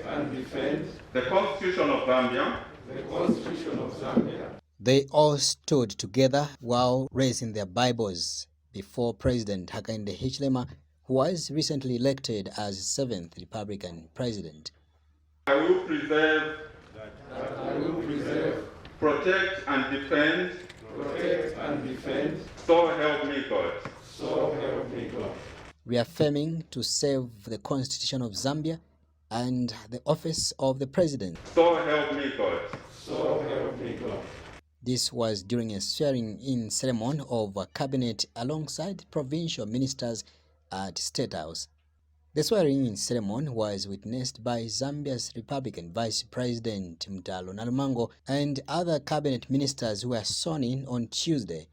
and defend the Constitution of Zambia. the Constitution of Zambia. They all stood together while raising their Bibles before President Hakainde Hichilema, who was recently elected as 7th Republican president. I will preserve, protect and defend, so help me God. So help me God. Reaffirming to save the Constitution of Zambia and the office of the president. So help me God. So help me God. This was during a swearing-in ceremony of a cabinet alongside provincial ministers at State House. The swearing-in ceremony was witnessed by Zambia's Republican Vice President Mtalo Nalumango and other cabinet ministers who were sworn in on Tuesday.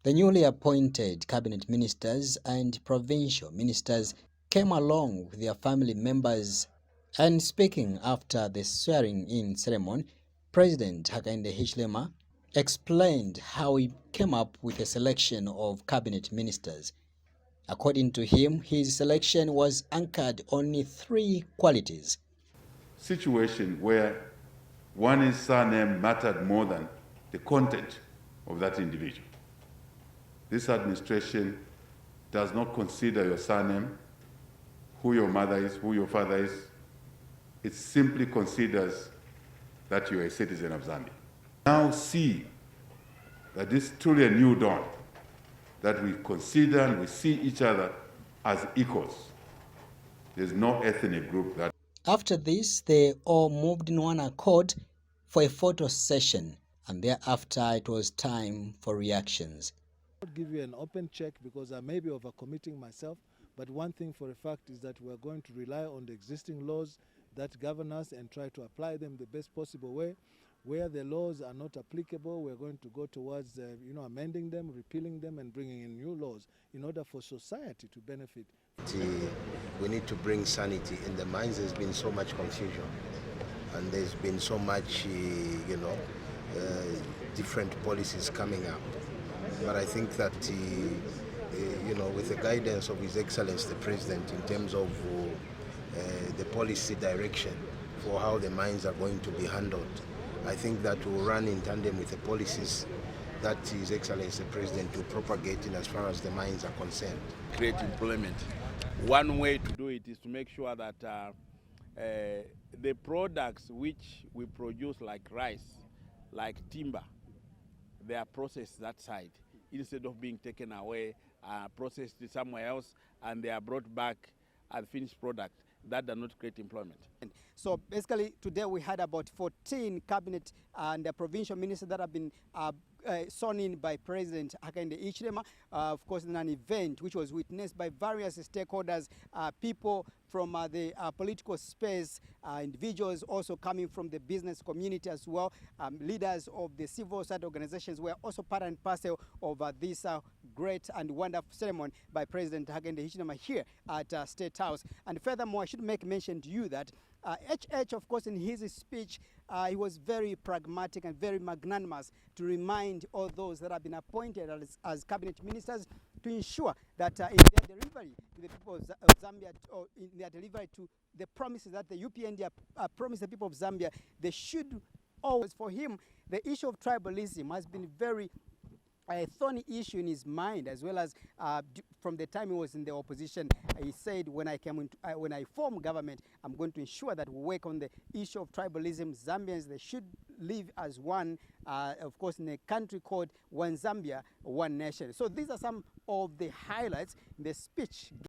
The newly appointed cabinet ministers and provincial ministers came along with their family members, and speaking after the swearing-in ceremony, President Hakainde Hichilema explained how he came up with a selection of cabinet ministers. According to him, his selection was anchored on 3 qualities. Situation where one's surname mattered more than the content of that individual. This administration does not consider your surname, who your mother is, who your father is. It simply considers that you are a citizen of Zambia. Now see that this is truly a new dawn, that we consider and we see each other as equals. There's no ethnic group that... After this, they all moved in one accord for a photo session, and thereafter it was time for reactions. I'll give you an open check because I may be overcommitting myself, but one thing for a fact is that we're going to rely on the existing laws that govern us and try to apply them the best possible way. Where the laws are not applicable, we're going to go towards amending them, repealing them, and bringing in new laws in order for society to benefit. We need to bring sanity in the minds. There's been so much confusion, and there's been so much, different policies coming up. But I think that, with the guidance of His Excellency the President in terms of the policy direction for how the mines are going to be handled, I think that will run in tandem with the policies that His Excellency the President will propagate in as far as the mines are concerned. Create employment. One way to do it is to make sure that the products which we produce, like rice, like timber, they are processed that side instead of being taken away, processed somewhere else, and they are brought back as finished product. That does not create employment. So basically today we had about 14 cabinet and provincial ministers that have been sworn in by President Hakainde Hichilema, of course in an event which was witnessed by various stakeholders, people from the political space, individuals also coming from the business community as well. Leaders of the civil society organizations were also part and parcel of this great and wonderful ceremony by President Hakainde Hichilema here at State House. And furthermore, I should make mention to you that HH, of course, in his speech, he was very pragmatic and very magnanimous to remind all those that have been appointed as cabinet ministers to ensure that in their delivery to the people of Zambia, or in their delivery to the promises that the UPND promised the people of Zambia, they should always, for him, the issue of tribalism has been very a thorny issue in his mind, as well as from the time he was in the opposition. He said, when I form government, I'm going to ensure that we work on the issue of tribalism. Zambians, they should live as one, of course, in a country called One Zambia, One Nation. So these are some of the highlights in the speech.